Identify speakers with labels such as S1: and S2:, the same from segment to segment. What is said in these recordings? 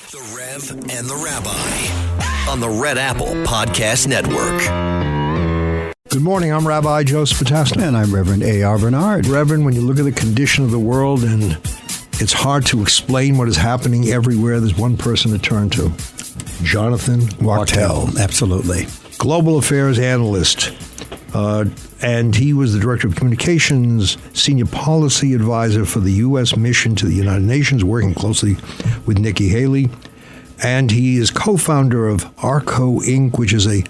S1: The Rev and the Rabbi on the Red Apple Podcast Network.
S2: Good morning. I'm Rabbi Joseph Potasnik.
S3: And I'm Reverend A.R. Bernard.
S2: Reverend, when you look at the condition of the world and it's hard to explain what is happening everywhere, there's one person to turn to. Jonathan Waktel.
S3: Absolutely.
S2: Global affairs analyst. And he was the director of communications, senior policy advisor for the U.S. mission to the United Nations, working closely with Nikki Haley. And he is co-founder of ARCO Inc., which is a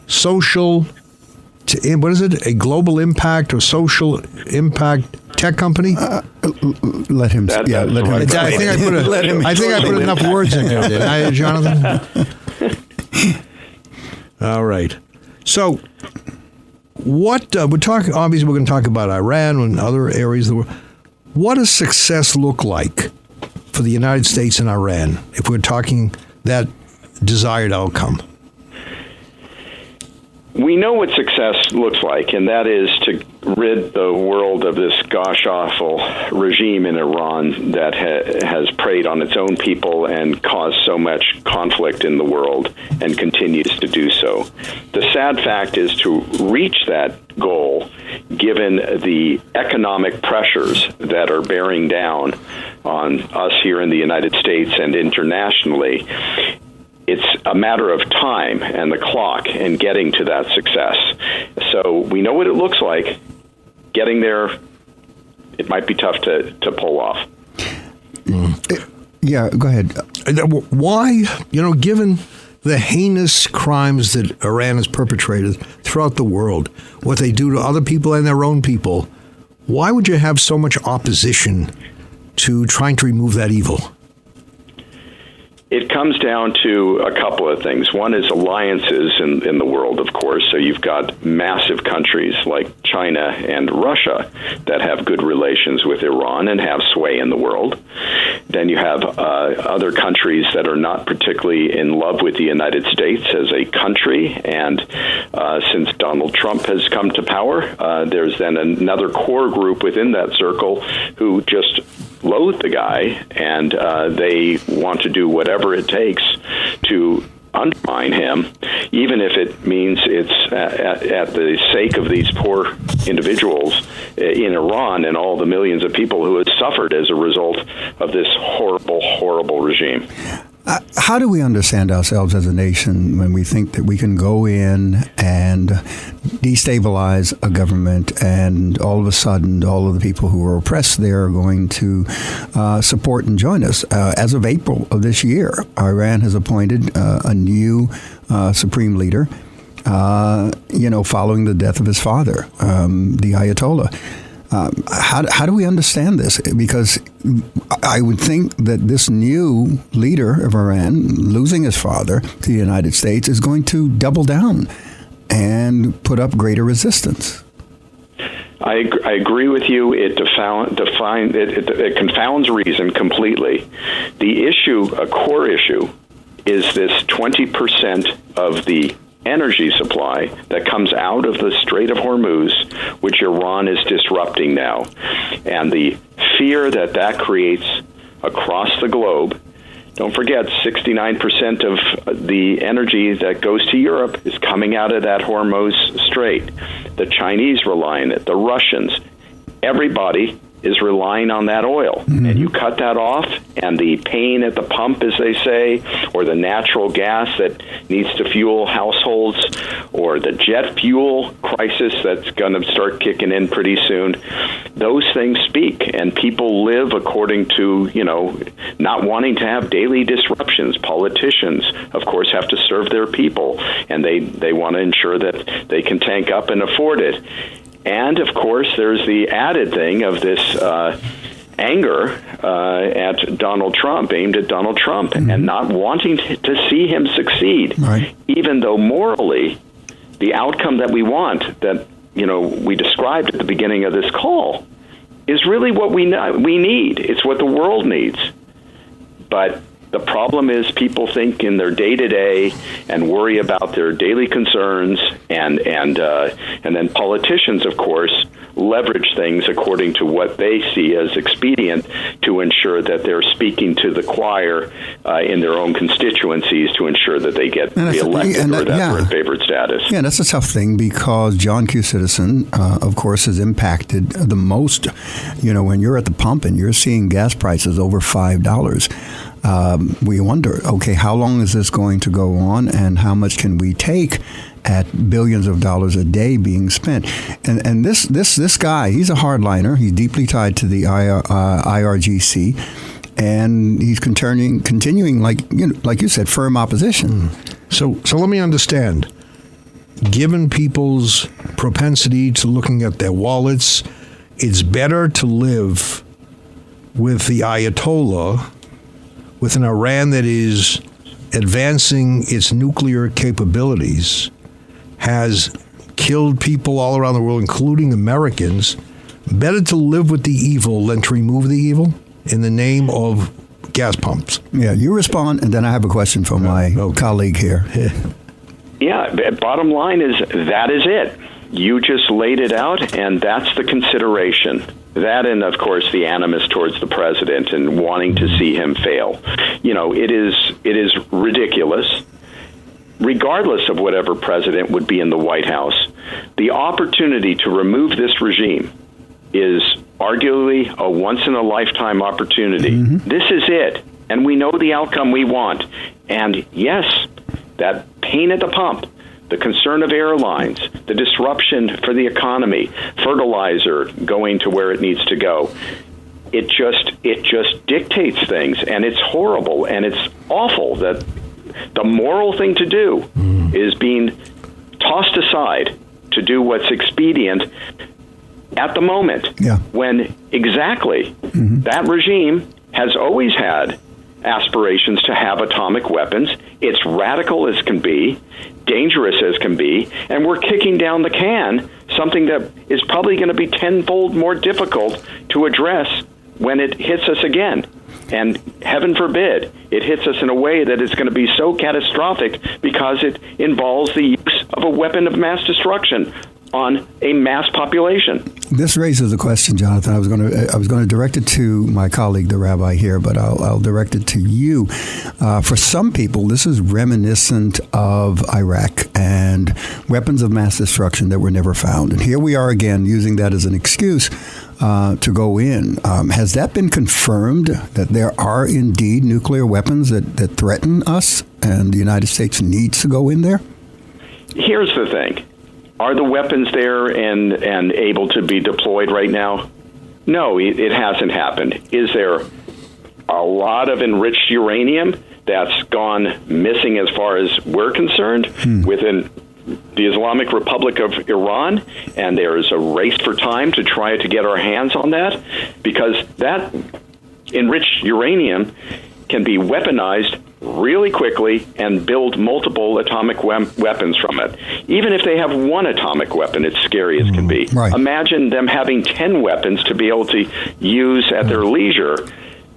S2: social, a global impact or social impact tech company?
S3: Let him. Let him.
S2: I think I put enough words in there, didn't I, Jonathan? All right. So, obviously we're going to talk about Iran and other areas of the world. What does success look like for the United States and Iran if we're talking that desired outcome?
S4: We know what success looks like, and that is to rid the world of this gosh-awful regime in Iran that has preyed on its own people and caused so much conflict in the world and continues to do so. The sad fact is to reach that goal, given the economic pressures that are bearing down on us here in the United States and internationally, it's a matter of time and the clock and getting to that success. So we know what it looks like. Getting there, it might be tough to pull off.
S3: Yeah, go ahead.
S2: Why, given the heinous crimes that Iran has perpetrated throughout the world, what they do to other people and their own people, why would you have so much opposition to trying to remove that evil?
S4: It comes down to a couple of things. One is alliances in the world, of course. So you've got massive countries like China and Russia that have good relations with Iran and have sway in the world. Then you have other countries that are not particularly in love with the United States as a country. And since Donald Trump has come to power, there's then another core group within that circle who just loathe the guy, and they want to do whatever it takes to undermine him, even if it means it's at the sake of these poor individuals in Iran and all the millions of people who have suffered as a result of this horrible, horrible regime.
S3: How do we understand ourselves as a nation when we think that we can go in and destabilize a government and all of a sudden all of the people who are oppressed there are going to support and join us? As of April of this year, Iran has appointed a new supreme leader, following the death of his father, the Ayatollah. How do we understand this? Because I would think that this new leader of Iran, losing his father to the United States, is going to double down and put up greater resistance.
S4: I agree with you. It confounds reason completely. The issue, a core issue, is this 20% of the energy supply that comes out of the Strait of Hormuz, which Iran is disrupting now. And the fear that creates across the globe. Don't forget, 69% of the energy that goes to Europe is coming out of that Hormuz Strait. The Chinese rely on it, the Russians, everybody is relying on that oil. Mm-hmm. And you cut that off, and the pain at the pump, as they say, or the natural gas that needs to fuel households, or the jet fuel crisis that's going to start kicking in pretty soon, those things speak, and people live according to, not wanting to have daily disruptions. Politicians, of course, have to serve their people, and they want to ensure that they can tank up and afford it. And, of course, there's the added thing of this anger at Donald Trump, aimed at Donald Trump, mm-hmm. and not wanting to see him succeed, right. Even though morally the outcome that we want, that we described at the beginning of this call, is really what we need. It's what the world needs. But the problem is people think in their day-to-day and worry about their daily concerns, and then politicians, of course, leverage things according to what they see as expedient to ensure that they're speaking to the choir in their own constituencies to ensure that they get reelected or that they're in favored status.
S3: Yeah, that's a tough thing because John Q. Citizen, of course, is impacted the most. When you're at the pump and you're seeing gas prices over $5, we wonder, okay, how long is this going to go on and how much can we take at billions of dollars a day being spent? And this guy, he's a hardliner. He's deeply tied to the IRGC, and he's continuing like you said, firm opposition.
S2: So let me understand. Given people's propensity to looking at their wallets, it's better to live with the Ayatollah, with an Iran that is advancing its nuclear capabilities, has killed people all around the world, including Americans. Better to live with the evil than to remove the evil in the name of gas pumps.
S3: Yeah, you respond, and then I have a question from my colleague here.
S4: Yeah, bottom line is that is it. You just laid it out, and that's the consideration. That and, of course, the animus towards the president and wanting to see him fail. It is ridiculous. Regardless of whatever president would be in the White House, the opportunity to remove this regime is arguably a once-in-a-lifetime opportunity. Mm-hmm. This is it, and we know the outcome we want. And yes, that pain at the pump, the concern of airlines, the disruption for the economy, fertilizer going to where it needs to go. It just dictates things, and it's horrible, and it's awful that the moral thing to do is being tossed aside to do what's expedient at the moment, when exactly that regime has always had aspirations to have atomic weapons. It's radical as can be, dangerous as can be, and we're kicking down the can, something that is probably going to be tenfold more difficult to address when it hits us again. And heaven forbid, it hits us in a way that is going to be so catastrophic because it involves the use of a weapon of mass destruction on a mass population.
S3: This raises a question, Jonathan. I was going to direct it to my colleague, the rabbi here, but I'll direct it to you. For some people, this is reminiscent of Iraq and weapons of mass destruction that were never found. And here we are again using that as an excuse to go in. Has that been confirmed that there are indeed nuclear weapons that threaten us and the United States needs to go in there?
S4: Here's the thing. Are the weapons there and able to be deployed right now? No, it hasn't happened. Is there a lot of enriched uranium that's gone missing as far as we're concerned within the Islamic Republic of Iran? And there is a race for time to try to get our hands on that, because that enriched uranium can be weaponized really quickly and build multiple atomic weapons from it. Even if they have one atomic weapon, it's scary as can be. Right. Imagine them having 10 weapons to be able to use at their leisure.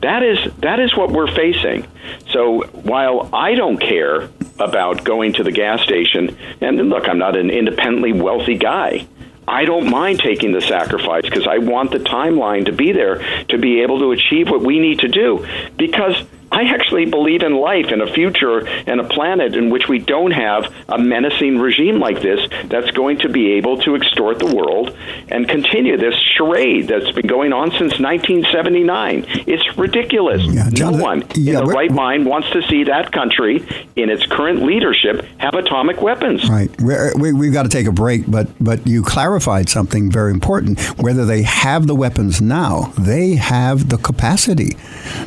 S4: That is what we're facing. So while I don't care about going to the gas station, and look, I'm not an independently wealthy guy, I don't mind taking the sacrifice because I want the timeline to be there to be able to achieve what we need to do, because I actually believe in life and a future and a planet in which we don't have a menacing regime like this that's going to be able to extort the world and continue this charade that's been going on since 1979. It's ridiculous. No one in the right mind wants to see that country in its current leadership have atomic weapons.
S3: Right. We've got to take a break, but you clarified something very important. Whether they have the weapons now, they have the capacity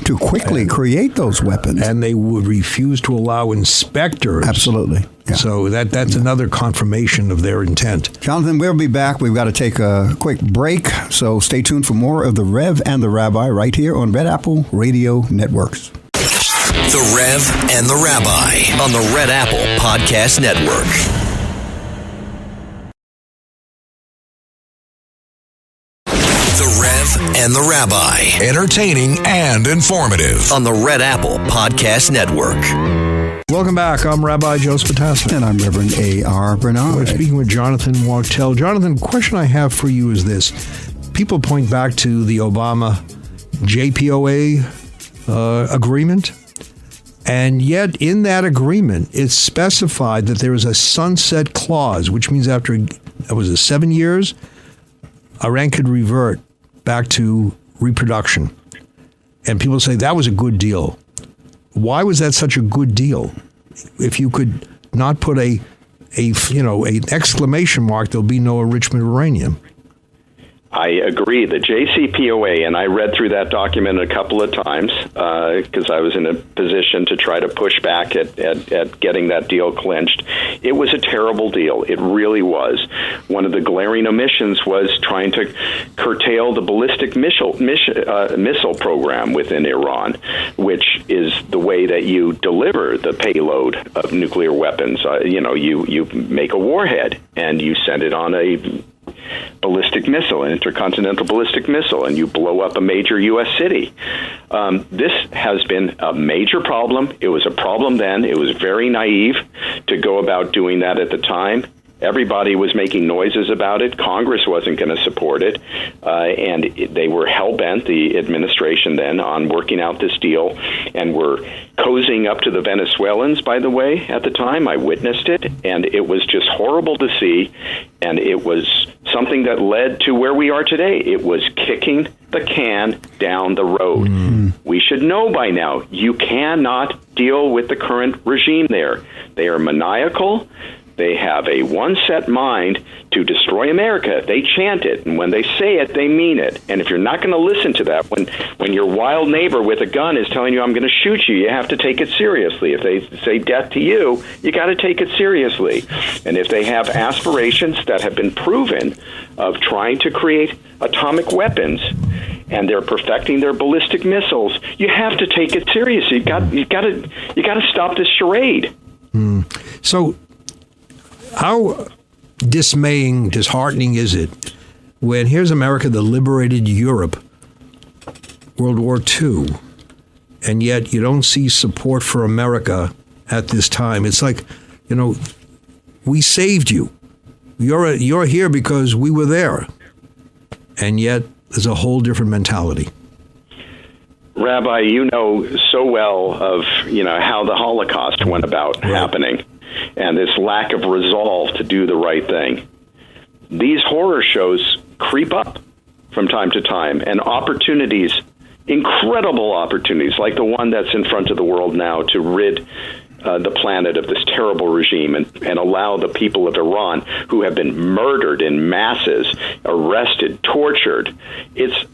S3: to quickly create those weapons.
S2: And they would refuse to allow inspectors.
S3: Absolutely. Yeah.
S2: So that's another confirmation of their intent.
S3: Jonathan, we'll be back. We've got to take a quick break. So stay tuned for more of the Rev and the Rabbi right here on Red Apple Radio Networks.
S1: The Rev and the Rabbi on the Red Apple Podcast Network. The Rev and the Rabbi.
S5: Entertaining and informative.
S1: On the Red Apple Podcast Network.
S2: Welcome back. I'm Rabbi Joseph Potassi.
S3: And I'm Reverend A.R. Bernard.
S2: We're speaking with Jonathan Waktel. Jonathan, the question I have for you is this. People point back to the Obama JPOA agreement, and yet in that agreement, it's specified that there is a sunset clause, which means after, 7 years, Iran could revert back to reproduction. And people say that was a good deal. Why was that such a good deal? If you could not put an exclamation mark, there'll be no enrichment of uranium.
S4: I agree. The JCPOA, and I read through that document a couple of times because I was in a position to try to push back at getting that deal clinched. It was a terrible deal. It really was. One of the glaring omissions was trying to curtail the ballistic missile program within Iran, which is the way that you deliver the payload of nuclear weapons. You make a warhead and you send it on a ballistic missile, an intercontinental ballistic missile, and you blow up a major U.S. city. This has been a major problem. It was a problem then. It was very naive to go about doing that at the time. Everybody was making noises about it. Congress wasn't going to support it. And they were hell-bent, the administration then, on working out this deal and were cozying up to the Venezuelans, by the way, at the time. I witnessed it, and it was just horrible to see. And it was something that led to where we are today. It was kicking the can down the road. We should know by now, you cannot deal with the current regime there. They are maniacal. They have a one-set mind to destroy America. They chant it, and when they say it, they mean it. And if you're not going to listen to that, when your wild neighbor with a gun is telling you, I'm going to shoot you, you have to take it seriously. If they say death to you, you got to take it seriously. And if they have aspirations that have been proven of trying to create atomic weapons, and they're perfecting their ballistic missiles, you have to take it seriously. You got to stop this charade.
S2: So, how dismaying, disheartening is it when here's America that liberated Europe, World War II, and yet you don't see support for America at this time? It's like, we saved you. You're here because we were there. And yet there's a whole different mentality.
S4: Rabbi, you know so well of, how the Holocaust went about happening. And this lack of resolve to do the right thing. These horror shows creep up from time to time, and opportunities, incredible opportunities, like the one that's in front of the world now to rid the planet of this terrible regime and allow the people of Iran, who have been murdered in masses, arrested, tortured. It's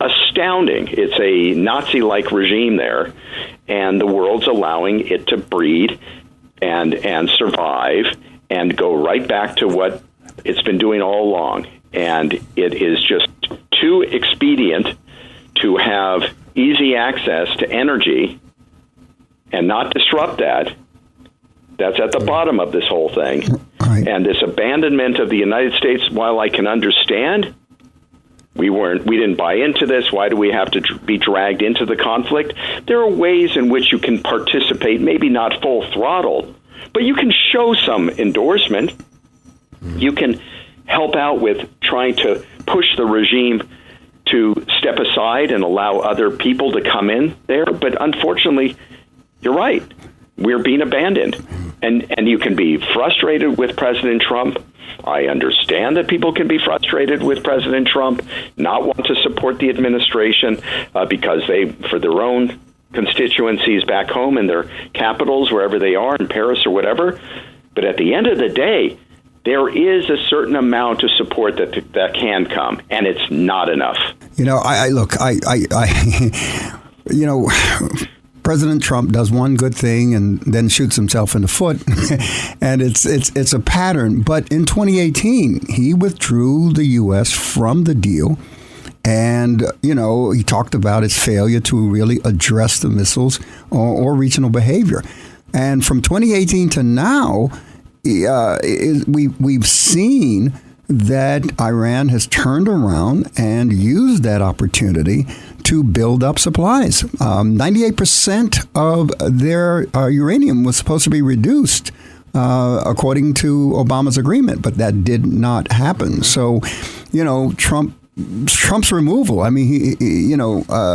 S4: astounding. It's a Nazi-like regime there, and the world's allowing it to breed and survive and go right back to what it's been doing all along. And it is just too expedient to have easy access to energy and not disrupt that. That's at the bottom of this whole thing.
S3: Right.
S4: And this abandonment of the United States, while I can understand, we didn't buy into this. Why do we have to be dragged into the conflict? There are ways in which you can participate, maybe not full throttle, but you can show some endorsement. You can help out with trying to push the regime to step aside and allow other people to come in there. But unfortunately, you're right. We're being abandoned. And you can be frustrated with President Trump. I understand that people can be frustrated with President Trump, not want to support the administration because they, for their own constituencies back home in their capitals, wherever they are, in Paris or whatever. But at the end of the day, there is a certain amount of support that can come, and it's not enough.
S3: President Trump does one good thing and then shoots himself in the foot, and it's a pattern. But in 2018, he withdrew the U.S. from the deal, and he talked about its failure to really address the missiles or regional behavior. And from 2018 to now, we've seen that Iran has turned around and used that opportunity to build up supplies. 98% of their uranium was supposed to be reduced according to Obama's agreement, but that did not happen. So, Trump's removal, I mean,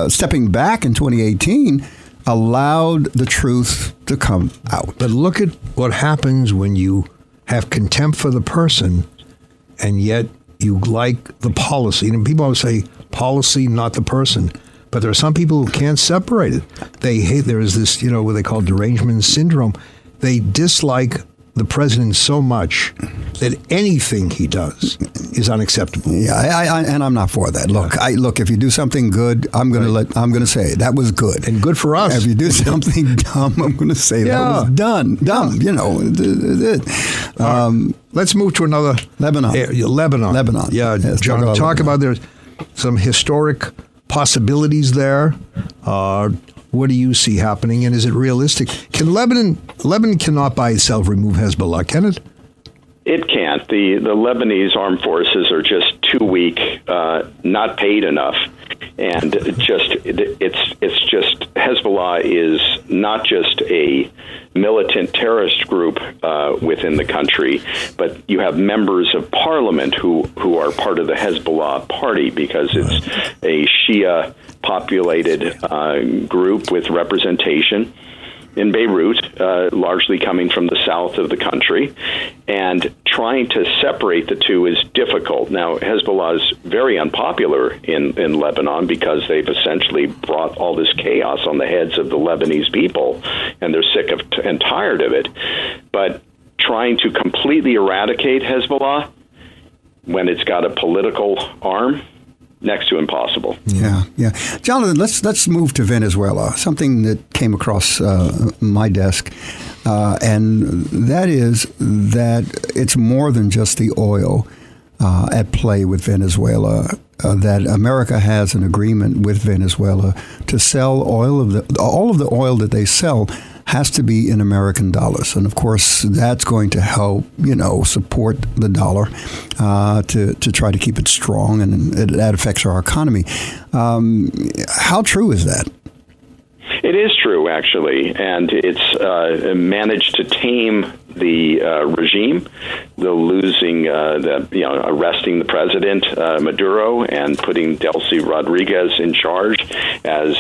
S3: stepping back in 2018 allowed the truth to come out.
S2: But look at what happens when you have contempt for the person and yet you like the policy. And people always say policy, not the person. But there are some people who can't separate it. They hate, there is this, what they call derangement syndrome. They dislike the president so much that anything he does is unacceptable.
S3: Yeah, and I'm not for that. Look, if you do something good, I'm going to say that was good
S2: and good for us.
S3: If you do something dumb, I'm going to say that was dumb.
S2: Let's move to another
S3: Lebanon.
S2: Lebanon. Yeah,
S3: yes,
S2: John, talk about there's some historic possibilities there. What do you see happening, and is it realistic? Can Lebanon cannot by itself remove Hezbollah, can it?
S4: It can't. The Lebanese armed forces are just too weak, not paid enough, and it's just Hezbollah is not just a militant terrorist group within the country, but you have members of parliament who are part of the Hezbollah party because it's a Shia populated group with representation in Beirut, largely coming from the south of the country, and trying to separate the two is difficult. Now, Hezbollah is very unpopular in Lebanon because they've essentially brought all this chaos on the heads of the Lebanese people, and they're sick of and tired of it. But trying to completely eradicate Hezbollah when it's got a political arm, next to impossible.
S3: Yeah. Jonathan, let's move to Venezuela, something that came across my desk, and that is that it's more than just the oil at play with Venezuela, that America has an agreement with Venezuela to sell all of the oil that they sell has to be in American dollars. And of course, that's going to help, support the dollar to try to keep it strong, and that affects our economy. How true is that?
S4: It is true, actually, and it's managed to tame the regime, arresting the president, Maduro, and putting Delcy Rodriguez in charge as,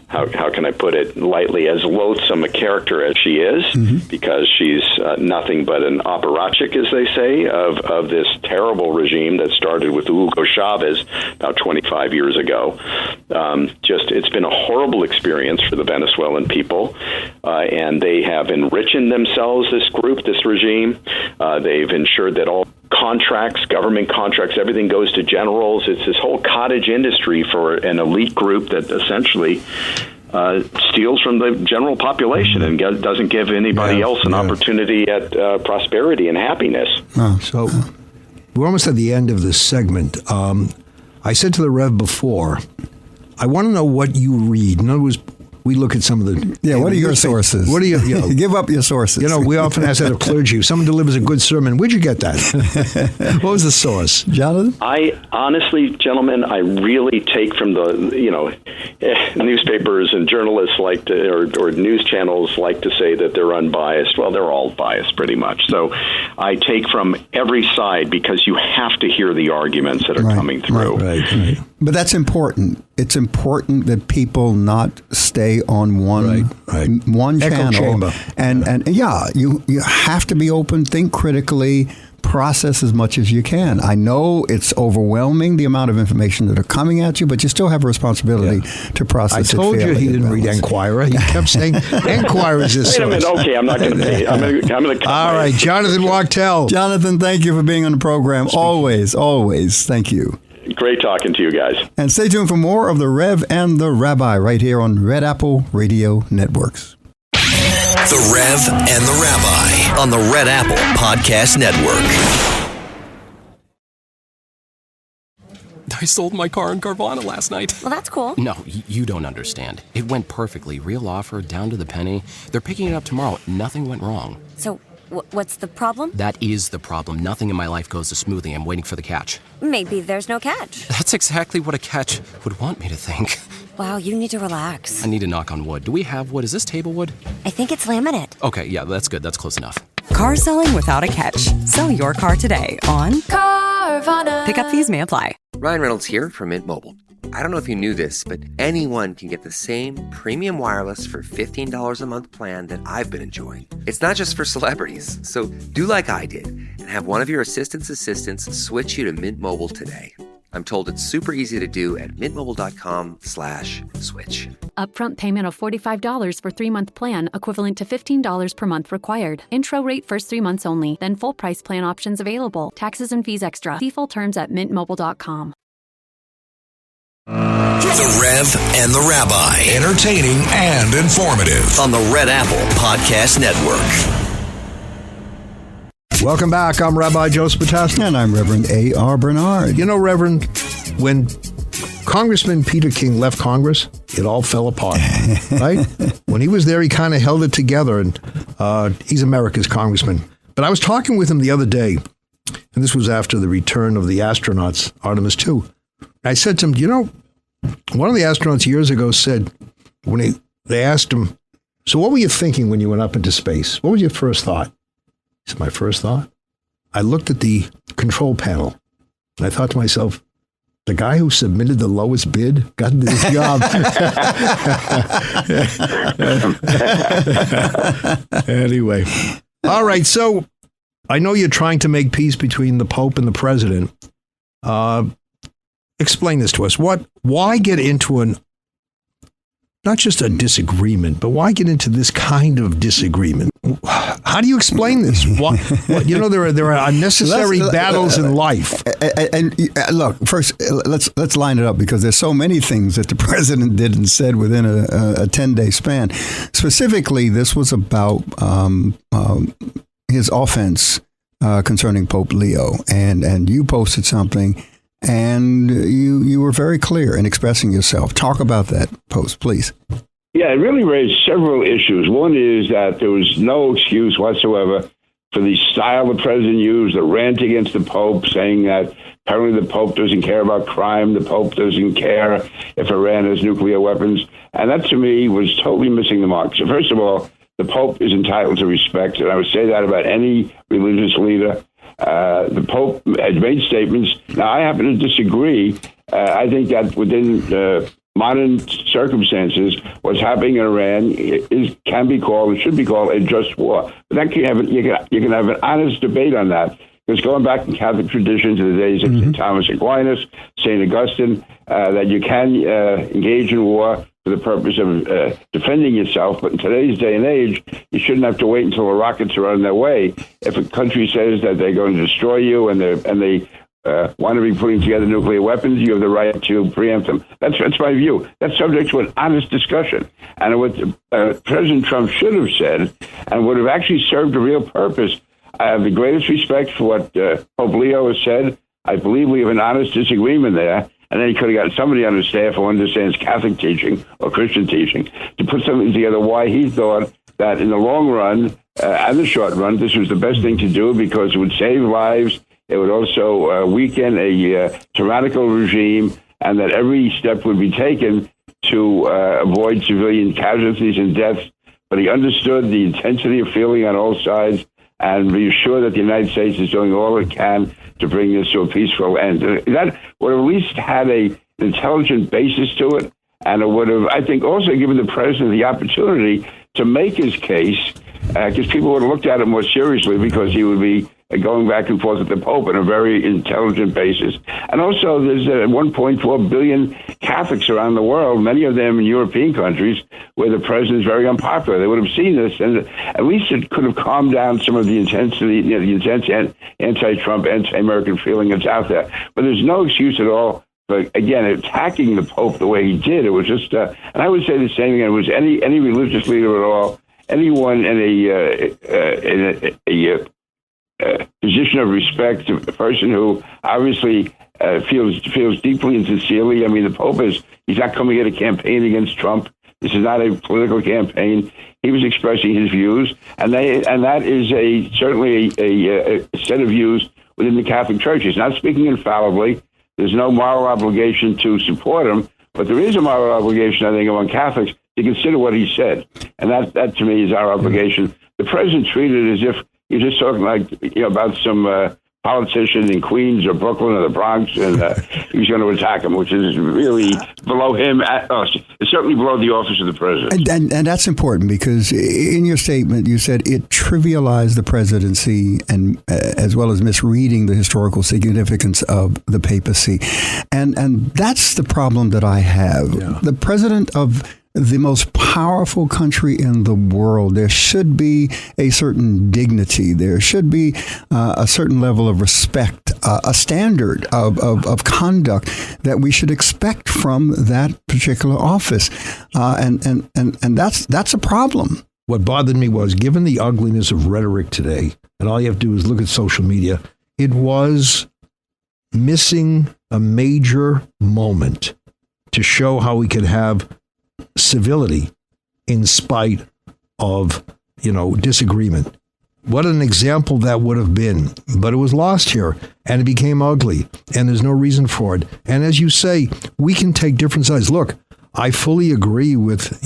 S4: how can I put it lightly, as loathsome a character as she is, because she's nothing but an apparatchik, as they say, of this terrible regime that started with Hugo Chavez about 25 years ago. It's been a horrible experience for the Venezuelan people, and they have enriched themselves, this regime. They've ensured that all contracts, government contracts, everything goes to generals. It's this whole cottage industry for an elite group that essentially steals from the general population and doesn't give anybody else an opportunity at prosperity and happiness.
S2: So we're almost at the end of this segment. I said to the Rev before, I want to know what you read. In other words, we look at some of the...
S3: Yeah, what are your sources?
S2: What are you
S3: give up your sources.
S2: We often ask that of clergy. If someone delivers a good sermon, where'd you get that? What was the source?
S3: Jonathan?
S4: I honestly, gentlemen, I really take from the, newspapers and journalists like to, or news channels like to say that they're unbiased. Well, they're all biased pretty much. So I take from every side because you have to hear the arguments that are coming through.
S2: Right.
S3: But that's important. It's important that people not stay on one channel.
S2: Echo chamber.
S3: And you have to be open, think critically, process as much as you can. I know it's overwhelming, the amount of information that are coming at you, but you still have a responsibility to process it fairly.
S2: I told you he didn't read Enquirer. He kept saying Enquirer's his source.
S4: Wait a minute. Okay, I'm not going to pay. I'm going to.
S2: All right, Jonathan Waktel.
S3: Jonathan, thank you for being on the program. Always. Thank you.
S4: Great talking to you guys.
S3: And stay tuned for more of the Rev and the Rabbi right here on Red Apple Radio Networks.
S1: The Rev and the Rabbi on the Red Apple Podcast Network.
S5: I sold my car in Carvana last night.
S6: Well, that's cool.
S5: No, you don't understand. It went perfectly. Real offer, down to the penny. They're picking it up tomorrow. Nothing went wrong.
S6: So What's the problem?
S5: That is the problem. Nothing in my life goes as smoothly. I'm waiting for the catch.
S6: Maybe there's no catch.
S5: That's exactly what a catch would want me to think.
S6: Wow, you need to relax.
S5: I need to knock on wood. Do we have wood? Is this table wood?
S6: I think it's laminate.
S5: Okay, yeah, that's good. That's close enough.
S7: Car selling without a catch. Sell your car today on Carvana. Pickup fees may apply.
S8: Ryan Reynolds here from Mint Mobile. I don't know if you knew this, but anyone can get the same premium wireless for $15 a month plan that I've been enjoying. It's not just for celebrities. So do like I did and have one of your assistants switch you to Mint Mobile today. I'm told it's super easy to do at mintmobile.com/switch.
S9: Upfront payment of $45 for 3-month plan, equivalent to $15 per month required. Intro rate first 3 months only, then full price plan options available. Taxes and fees extra. See full terms at mintmobile.com.
S1: The Rev and the Rabbi.
S10: Entertaining and informative.
S1: On the Red Apple Podcast Network.
S2: Welcome back. I'm Rabbi Joseph Potasnik.
S3: And I'm Reverend A.R. Bernard.
S2: You know, Reverend, when Congressman Peter King left Congress, it all fell apart, right? When he was there, he kind of held it together, and he's America's congressman. But I was talking with him the other day, and this was after the return of the astronauts, Artemis II. I said to him, you know, one of the astronauts years ago said, when they asked him, so what were you thinking when you went up into space? What was your first thought? He said, my first thought? I looked at the control panel, and I thought to myself, the guy who submitted the lowest bid got into this job. Anyway. All right, so I know you're trying to make peace between the Pope and the President. Explain this to us. Why get into not just a disagreement, but why get into this kind of disagreement? How do you explain this? You know, there are unnecessary battles in life.
S3: And look, first, let's line it up, because there's so many things that the president did and said within a 10-day span. Specifically, this was about his offense concerning Pope Leo, and you posted something. And you were very clear in expressing yourself. Talk about that post, please.
S11: Yeah, it really raised several issues. One is that there was no excuse whatsoever for the style the president used, the rant against the Pope, saying that apparently the Pope doesn't care about crime, the Pope doesn't care if Iran has nuclear weapons. And that, to me, was totally missing the mark. So first of all, the Pope is entitled to respect, and I would say that about any religious leader. The Pope has made statements. Now, I happen to disagree. I think that within modern circumstances, what's happening in Iran can be called, and should be called, a just war. But that you can have an honest debate on that. Because going back in Catholic tradition to the days of St. Thomas Aquinas, St. Augustine, that you can engage in war for the purpose of defending yourself. But in today's day and age, you shouldn't have to wait until the rockets are on their way. If a country says that they're going to destroy you and they want to be putting together nuclear weapons, you have the right to preempt them. That's my view. That's subject to an honest discussion. And what President Trump should have said, and would have actually served a real purpose. I have the greatest respect for what Pope Leo has said. I believe we have an honest disagreement there. And then he could have gotten somebody on his staff who understands Catholic teaching or Christian teaching to put something together why he thought that in the long run and the short run, this was the best thing to do, because it would save lives. It would also weaken a tyrannical regime, and that every step would be taken to avoid civilian casualties and deaths. But he understood the intensity of feeling on all sides, and be sure that the United States is doing all it can to bring this to a peaceful end. That would have at least had an intelligent basis to it, and it would have, I think, also given the president the opportunity to make his case, because people would have looked at it more seriously, because he would be going back and forth with the Pope on a very intelligent basis. And also, there's 1.4 billion Catholics around the world, many of them in European countries, where the president is very unpopular. They would have seen this, and at least it could have calmed down some of the intensity, the intense anti-Trump, anti-American feeling that's out there. But there's no excuse at all. But again, attacking the Pope the way he did, it was just, and I would say the same thing. It was any religious leader at all, anyone in a position of respect, a person who obviously feels deeply and sincerely. I mean, the Pope he's not coming here to campaign against Trump. This is not a political campaign. He was expressing his views, and that is certainly a set of views within the Catholic Church. He's not speaking infallibly. There's no moral obligation to support him, but there is a moral obligation, I think, among Catholics to consider what he said, and that to me is our obligation. The president treated it as if you're just talking like about some politician in Queens or Brooklyn or the Bronx, and he was going to attack him, which is really below him. It's certainly below the office of the president.
S3: And that's important because in your statement you said it trivialized the presidency and as well as misreading the historical significance of the papacy, and that's the problem that I have. Yeah. The president of the most powerful country in the world, there should be a certain dignity. There should be a certain level of respect, a standard of conduct that we should expect from that particular office. And that's a problem.
S2: What bothered me was, given the ugliness of rhetoric today, and all you have to do is look at social media, it was missing a major moment to show how we could have civility in spite of, disagreement. What an example that would have been. But it was lost here, and it became ugly, and there's no reason for it. And as you say, we can take different sides. Look, I fully agree with,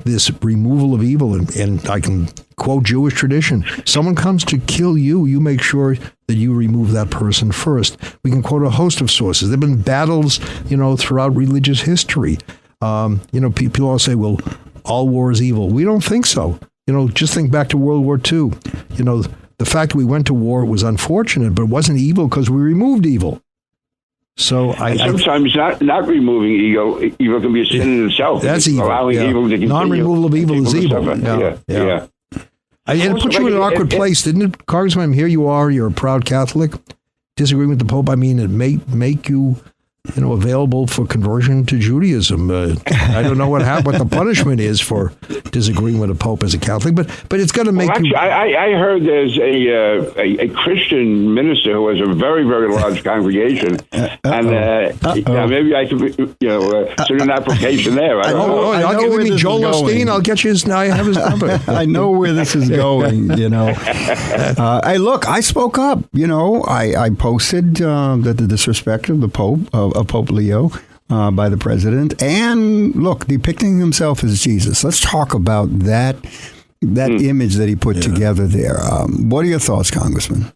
S2: this removal of evil, and I can quote Jewish tradition. Someone comes to kill you, you make sure that you remove that person first. We can quote a host of sources. There have been battles, throughout religious history. People all say, well, all war is evil. We don't think so. Just think back to World War II. The fact that we went to war was unfortunate, but it wasn't evil because we removed evil. So
S11: sometimes not removing evil can be a sin in itself.
S2: That's evil.
S11: Allowing evil to continue.
S2: Non-removal of evil is evil. Yeah. And it puts you in an awkward place, didn't it, Congressman? Here you are, you're a proud Catholic, disagreeing with the Pope. I mean, it may make you available for conversion to Judaism. I don't know what the punishment is for disagreeing with a Pope as a Catholic, but it's going to make you.
S11: I heard there's a Christian minister who has a very, very large congregation, and maybe I could sort of an application there.
S2: I'll give me Joel Osteen. I'll get you his. I have his number.
S3: I know where this is going. Hey, look, I spoke up. I posted that the disrespect of the Pope. Of Pope Leo by the president, and look, depicting himself as Jesus. Let's talk about that image that he put together there. What are your thoughts, Congressman?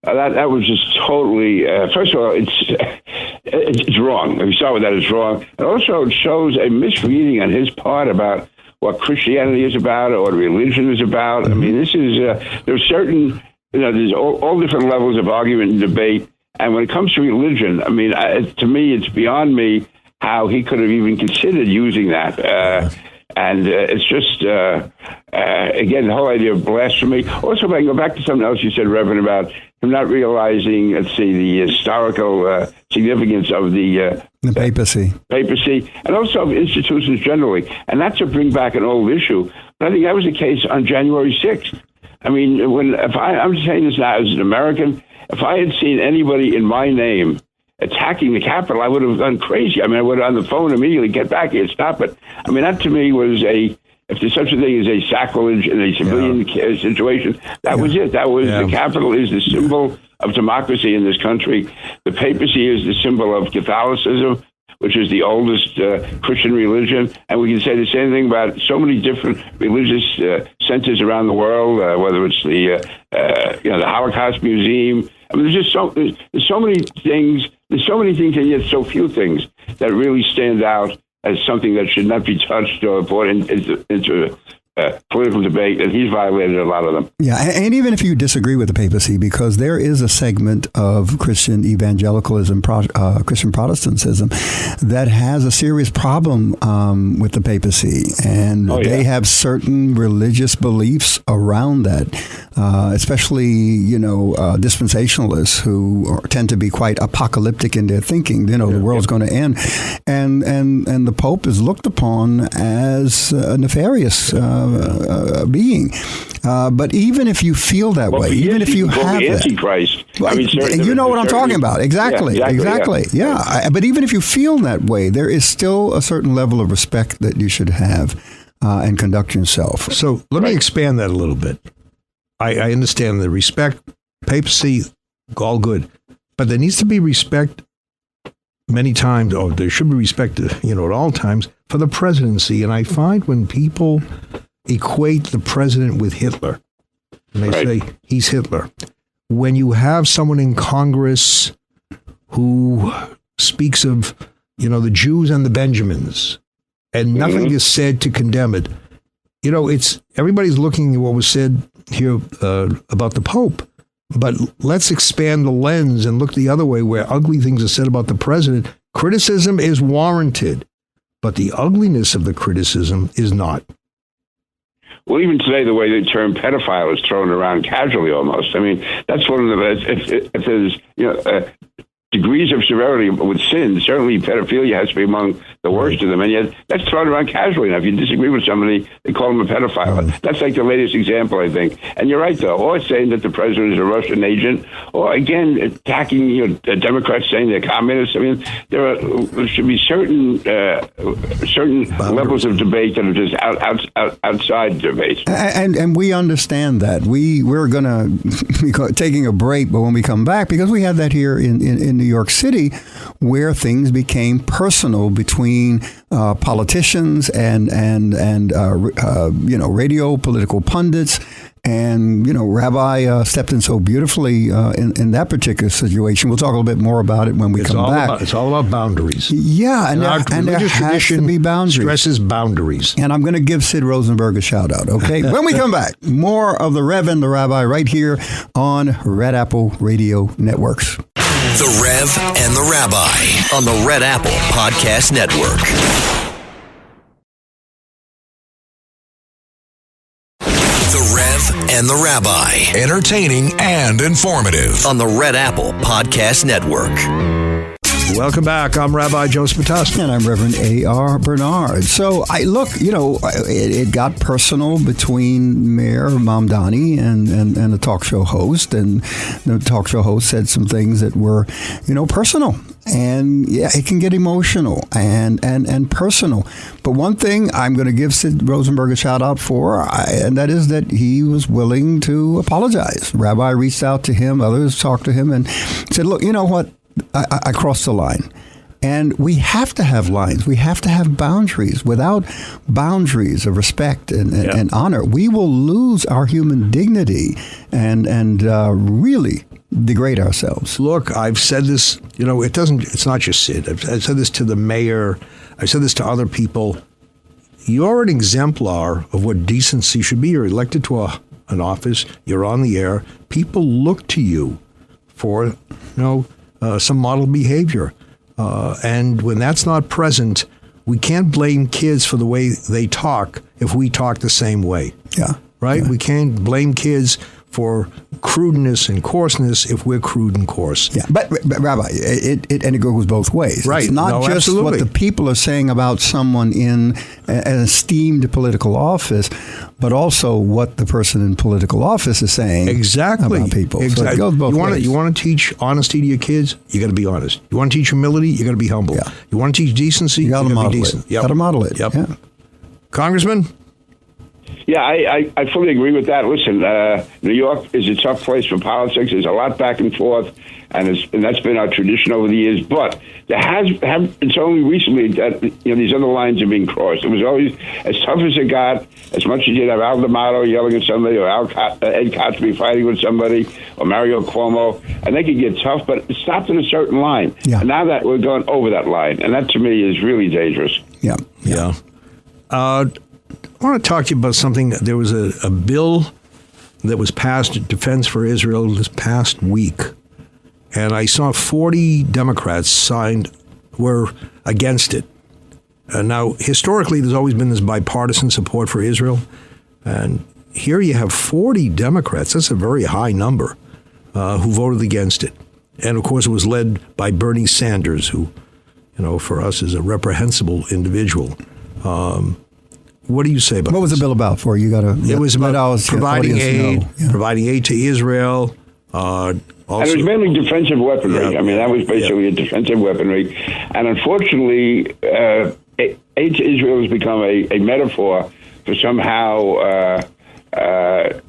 S11: That was just totally. First of all, it's wrong. If you start with that, it's wrong. And also, it shows a misreading on his part about what Christianity is about or what religion is about. I mean, this is there's certain there's all different levels of argument and debate. And when it comes to religion, I mean, to me, it's beyond me how he could have even considered using that. And it's just, again, the whole idea of blasphemy. Also, if I can go back to something else you said, Reverend, about him not realizing, the historical significance of the
S3: papacy,
S11: and also of institutions generally. And not to bring back an old issue, but I think that was the case on January 6th. I mean, I'm saying this now as an American. If I had seen anybody in my name attacking the Capitol, I would have gone crazy. I mean, I would have on the phone immediately, get back here, stop it. I mean, that to me was if there's such a thing as a sacrilege in a civilian situation, that was it. That was the Capitol is the symbol of democracy in this country. The papacy is the symbol of Catholicism, which is the oldest Christian religion. And we can say the same thing about so many different religious centers around the world, whether it's the Holocaust Museum. I mean, there's so many things. There's so many things, and yet so few things that really stand out as something that should not be touched or brought into political debate, and he's violated a lot of them.
S3: Yeah, and even if you disagree with the papacy, because there is a segment of Christian evangelicalism, Christian Protestantism, that has a serious problem with the papacy, and they have certain religious beliefs around that. especially, dispensationalists who tend to be quite apocalyptic in their thinking. The world's going to end. And the Pope is looked upon as a nefarious being. But even if you feel that way, even if you have that,
S11: Antichrist.
S3: you know what I'm talking about. Exactly. Yeah. But even if you feel that way, there is still a certain level of respect that you should have and conduct yourself.
S2: So let me expand that a little bit. I understand the respect, papacy, all good, but there needs to be respect many times, or there should be respect, at all times for the presidency. And I find when people equate the president with Hitler, and they say he's Hitler, when you have someone in Congress who speaks of, the Jews and the Benjamins, and nothing is said to condemn it, it's everybody's looking at what was said here about the Pope. But let's expand the lens and look the other way, where ugly things are said about the president. Criticism is warranted, but the ugliness of the criticism is not.
S11: Well, even today, the way the term pedophile is thrown around casually almost. I mean, that's one of the, if there's, degrees of severity with sin, certainly pedophilia has to be among the worst of them. And yet that's thrown around casually. Now, if you disagree with somebody, they call him a pedophile. That's like the latest example, I think. And you're right, though. Or saying that the president is a Russian agent, or again, attacking Democrats saying they're communists. I mean, there should be certain levels of debate that are just outside debate.
S3: And we understand that. We're going to be taking a break, but when we come back, because we had that here in New York City, where things became personal between politicians and radio political pundits. And, Rabbi stepped in so beautifully in that particular situation. We'll talk a little bit more about it when we come back.
S2: It's all about boundaries.
S3: Yeah, and there has to be boundaries.
S2: Stresses boundaries.
S3: And I'm going to give Sid Rosenberg a shout out, okay? When we come back, more of the Rev and the Rabbi right here on Red Apple Radio Networks.
S1: The Rev and the Rabbi on the Red Apple Podcast Network. The Rev and the Rabbi.
S10: Entertaining and informative.
S1: On the Red Apple Podcast Network.
S2: Welcome back. I'm Rabbi Joe Spatowski.
S3: And I'm Reverend A.R. Bernard. So, it got personal between Mayor Mamdani and the talk show host. And the talk show host said some things that were, personal. And yeah, it can get emotional and personal. But one thing I'm going to give Sid Rosenberg a shout out for, and that is that he was willing to apologize. Rabbi reached out to him, others talked to him and said, look, you know what? I crossed the line. And we have to have lines. We have to have boundaries. Without boundaries of respect and honor, we will lose our human dignity and really degrade ourselves.
S2: Look, I've said this, it's not just Sid. I've said this to the mayor. I've said this to other people. You're an exemplar of what decency should be. You're elected to an office. You're on the air. People look to you for, some model behavior. And when that's not present, we can't blame kids for the way they talk if we talk the same way.
S3: Yeah.
S2: Right?
S3: Yeah.
S2: We can't blame kids for crudeness and coarseness if we're crude and coarse.
S3: Yeah, but Rabbi, it goes both ways.
S2: Right.
S3: It's not just
S2: absolutely.
S3: What the people are saying about someone in an esteemed political office, but also what the person in political office is saying about people.
S2: Exactly.
S3: So it goes both ways.
S2: You want to teach honesty to your kids? You got to be honest. You want to teach humility? You got to be humble.
S3: Yeah.
S2: You want to teach decency?
S3: You got to
S2: be decent.
S3: Got to model it.
S2: Yep.
S3: Yeah.
S2: Congressman?
S11: Yeah, I fully agree with that. Listen, New York is a tough place for politics. There's a lot back and forth, and that's been our tradition over the years. But it's only recently that these other lines are being crossed. It was always as tough as it got. As much as you'd have Al D'Amato yelling at somebody, or Ed Cosby fighting with somebody, or Mario Cuomo, and they could get tough. But it stopped at a certain line.
S3: Yeah.
S11: And now that we're going over that line, and that to me is really dangerous.
S3: Yeah.
S2: I want to talk to you about something. There was a bill that was passed, Defense for Israel, this past week. And I saw 40 Democrats were against it. Now, historically, there's always been this bipartisan support for Israel. And here you have 40 Democrats. That's a very high number who voted against it. And, of course, it was led by Bernie Sanders, who, for us is a reprehensible individual. What do you say about
S3: What was the bill about for you?
S2: It was about providing aid to Israel.
S11: Also, and it was mainly defensive weaponry.
S2: Yeah.
S11: I mean, that was basically a defensive weaponry. And unfortunately, aid to Israel has become a metaphor for somehow...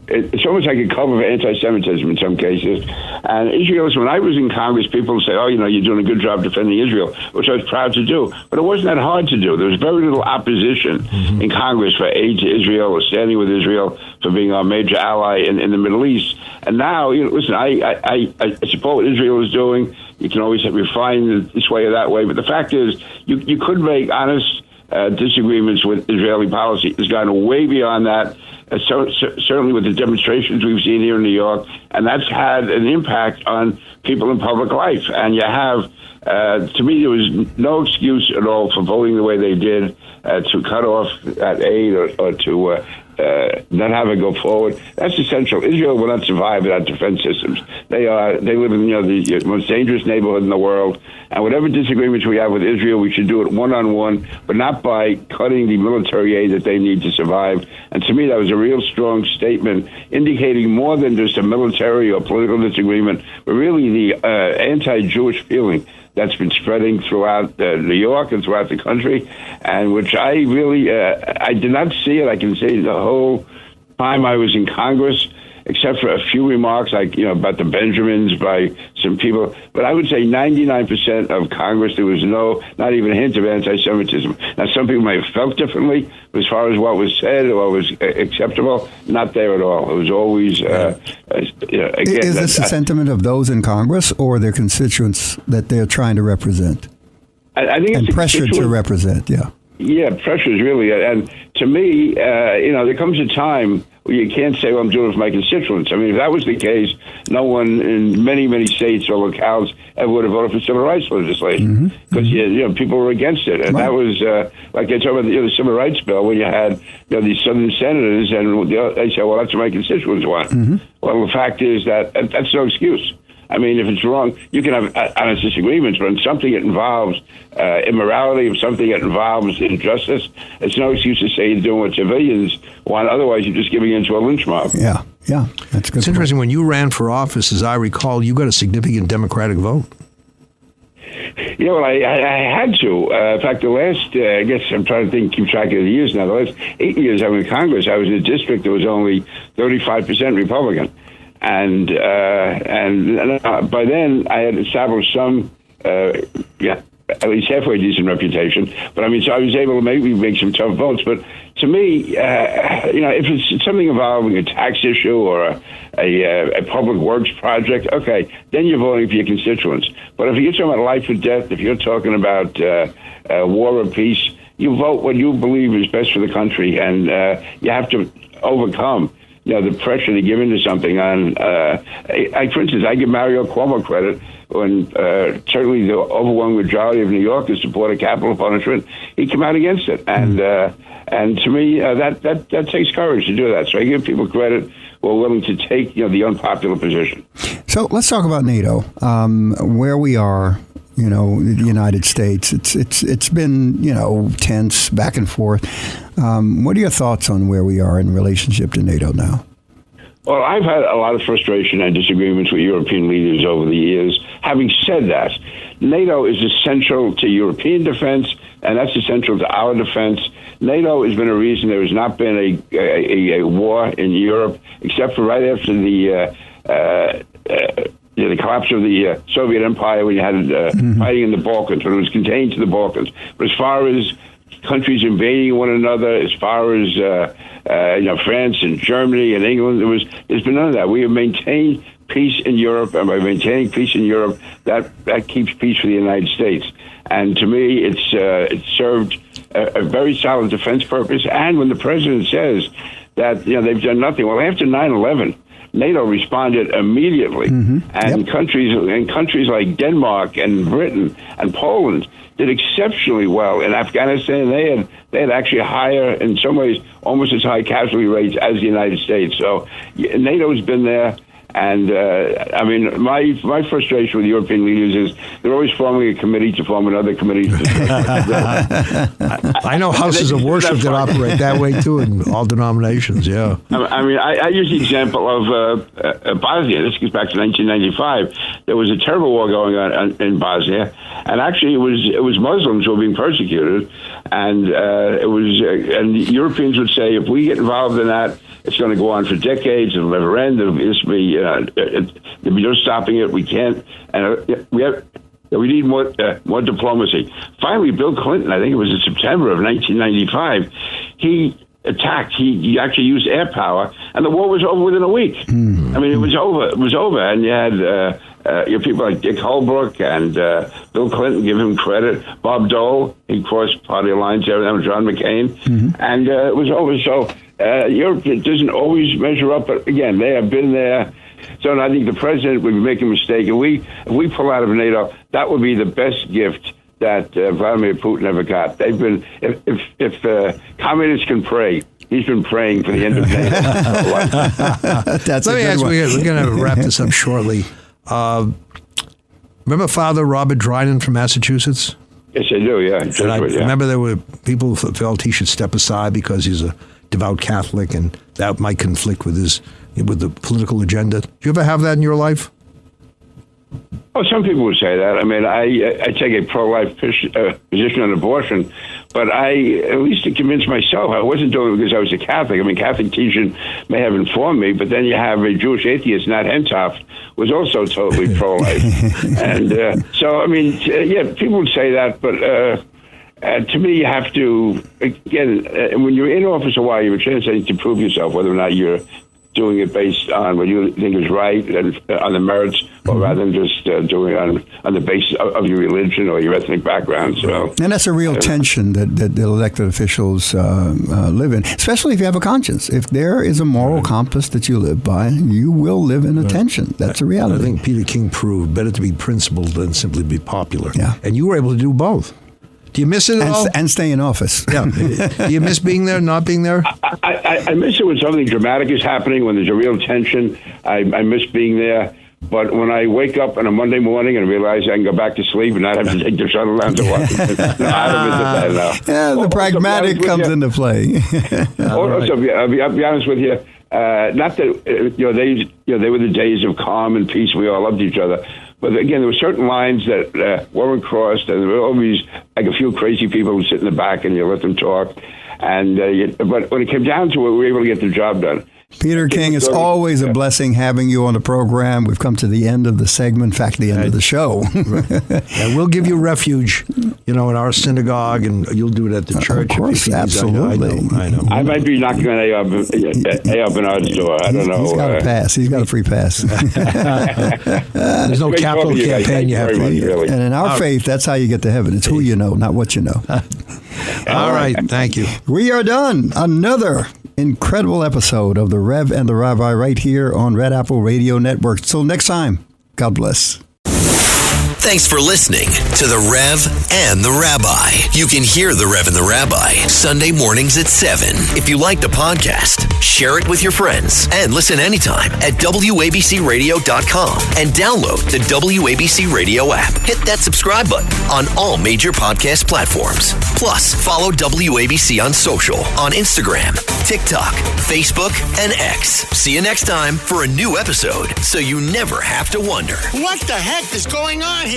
S11: it's almost like a cover for anti-Semitism in some cases. And Israel, when I was in Congress, people would say, you're doing a good job defending Israel, which I was proud to do. But it wasn't that hard to do. There was very little opposition in Congress for aid to Israel or standing with Israel for being our major ally in the Middle East. And now, listen, I support what Israel is doing. You can always refine this way or that way. But the fact is, you could make honest disagreements with Israeli policy. It's gone way beyond that. Certainly with the demonstrations we've seen here in New York, and that's had an impact on people in public life. And you have, to me, there was no excuse at all for voting the way they did to cut off that aid or to not have it go forward. That's essential. Israel will not survive without defense systems. They live in the most dangerous neighborhood in the world. And whatever disagreements we have with Israel, we should do it one-on-one, but not by cutting the military aid that they need to survive. And to me, that was a real strong statement indicating more than just a military or political disagreement, but really the anti-Jewish feeling that's been spreading throughout New York and throughout the country, and which I really, I did not see it. I can say the whole time I was in Congress, except for a few remarks like, about the Benjamins by some people. But I would say 99% of Congress, there was not even a hint of anti-Semitism. Now, some people may have felt differently, but as far as what was said or what was acceptable, not there at all. It was always, again.
S3: Is this the sentiment of those in Congress or their constituents that they're trying to represent?
S11: I think it's
S3: pressure to represent, yeah.
S11: Yeah, pressure is really, and to me, there comes a time where you can't say, I'm doing it for my constituents. I mean, if that was the case, no one in many, many states or locales ever would have voted for civil rights legislation because people were against it. And that was, like they talk about the civil rights bill, when you had these southern senators, and they say, well, that's what my constituents want. Well, the fact is that's no excuse. I mean, if it's wrong, you can have honest disagreements, but on something that involves immorality, or something that involves injustice, it's no excuse to say you're doing what civilians want. Otherwise, you're just giving in to a lynch mob.
S3: Yeah, that's good.
S2: It's interesting. When you ran for office, as I recall, you got a significant Democratic vote.
S11: I had to. In fact, the last, I guess I'm trying to keep track of the years now. The last 8 years I was in Congress, I was in a district that was only 35% Republican. And by then I had established some, at least halfway decent reputation. But I mean, so I was able to maybe make some tough votes. But to me, if it's something involving a tax issue or a public works project, okay, then you're voting for your constituents. But if you're talking about life or death, if you're talking about war or peace, you vote what you believe is best for the country, and you have to overcome the pressure to give into something on, for instance, I give Mario Cuomo credit when certainly the overwhelming majority of New Yorkers supported capital punishment. He came out against it. And to me, that takes courage to do that. So I give people credit who are willing to take, the unpopular position.
S3: So let's talk about NATO, where we are. The United States. It's been tense back and forth. What are your thoughts on where we are in relationship to NATO now?
S11: Well, I've had a lot of frustration and disagreements with European leaders over the years. Having said that, NATO is essential to European defense, and that's essential to our defense. NATO has been a reason there has not been a war in Europe, except for right after the collapse of the Soviet Empire, when you had fighting in the Balkans, when it was contained to the Balkans. But as far as countries invading one another, as far as France and Germany and England, there's been none of that. We have maintained peace in Europe, and by maintaining peace in Europe, that keeps peace for the United States. And to me, it's served a very solid defense purpose. And when the president says that they've done nothing. Well, after 9/11, NATO responded immediately, and countries like Denmark and Britain and Poland did exceptionally well. In Afghanistan, they had actually higher, in some ways, almost as high casualty rates as the United States. So NATO's been there. And, my frustration with European leaders is they're always forming a committee to form another committee.
S2: I know houses of worship that operate that way, too, in all denominations, yeah.
S11: I use the example of Bosnia. This goes back to 1995. There was a terrible war going on in Bosnia, and actually it was Muslims who were being persecuted, and and Europeans would say, if we get involved in that, it's going to go on for decades. It'll never end. There'll be no stopping it. We can't. And we need more diplomacy. Finally, Bill Clinton, I think it was in September of 1995, he attacked. He actually used air power, and the war was over within a week. It was over. It was over, and you had people like Dick Holbrooke and Bill Clinton, give him credit. Bob Dole, he crossed party lines there with John McCain, and it was over. So Europe doesn't always measure up, but again, they have been there. So I think the president would be making a mistake. If we pull out of NATO, that would be the best gift that Vladimir Putin ever got. They've been, if communists can pray, he's been praying for the end of NATO.
S2: Let me ask you, we're going to wrap this up shortly. Remember Father Robert Drinan from Massachusetts?
S11: Yes, I do, yeah.
S2: And I remember there were people who felt he should step aside because he's a devout Catholic, and that might conflict with the political agenda. Do you ever have that in your life?
S11: Oh, some people would say that. I take a pro-life position on abortion, but I at least to convince myself I wasn't doing it because I was a Catholic. Catholic teaching may have informed me, but then you have a Jewish atheist, Nat Hentoff, was also totally pro-life. And people would say that, but to me, you have to, again, when you're in office a while, you have a chance to prove yourself, whether or not you're doing it based on what you think is right and on the merits, or rather than just doing it on the basis of your religion or your ethnic background. So,
S3: and that's a real tension that the elected officials live in, especially if you have a conscience. If there is a moral compass that you live by, you will live in a tension. That's a reality.
S2: I think Peter King proved better to be principled than simply be popular.
S3: Yeah.
S2: And you were able to do both. Do you miss it at all?
S3: And stay in office.
S2: Yeah. Do you miss being there, not being there?
S11: I miss it when something dramatic is happening, when there's a real tension. I miss being there. But when I wake up on a Monday morning and realize I can go back to sleep and not have to take the shuttle down to Washington, I don't miss that now.
S3: Yeah, the pragmatic comes into play.
S11: Also, I'll be honest with you. Not that they were the days of calm and peace. We all loved each other. But again, there were certain lines that weren't crossed, and there were always like a few crazy people who sit in the back, and you let them talk. And but when it came down to it, we were able to get the job done.
S3: Peter King, it's always a blessing having you on the program. We've come to the end of the segment, in fact, the end of the show.
S2: And we'll give you refuge, in our synagogue, and you'll do it at the church.
S3: Of course, absolutely.
S11: I know. I might be knocking on A.R. Bernard's door. I don't know.
S3: He's got a pass. He's got a free pass.
S2: There's no capital campaign you have to do.
S11: Really.
S3: And in our faith, that's how you get to heaven. It's who you know, not what you know.
S2: All right. Thank you.
S3: We are done. Another incredible episode of the Rev and the Rabbi right here on Red Apple Radio Network. Till next time, God bless.
S1: Thanks for listening to the Rev and the Rabbi. You can hear the Rev and the Rabbi Sunday mornings at 7. If you like the podcast, share it with your friends and listen anytime at WABCRadio.com and download the WABC Radio app. Hit that subscribe button on all major podcast platforms. Plus, follow WABC on social on Instagram, TikTok, Facebook, and X. See you next time for a new episode so you never have to wonder.
S12: What the heck is going on here?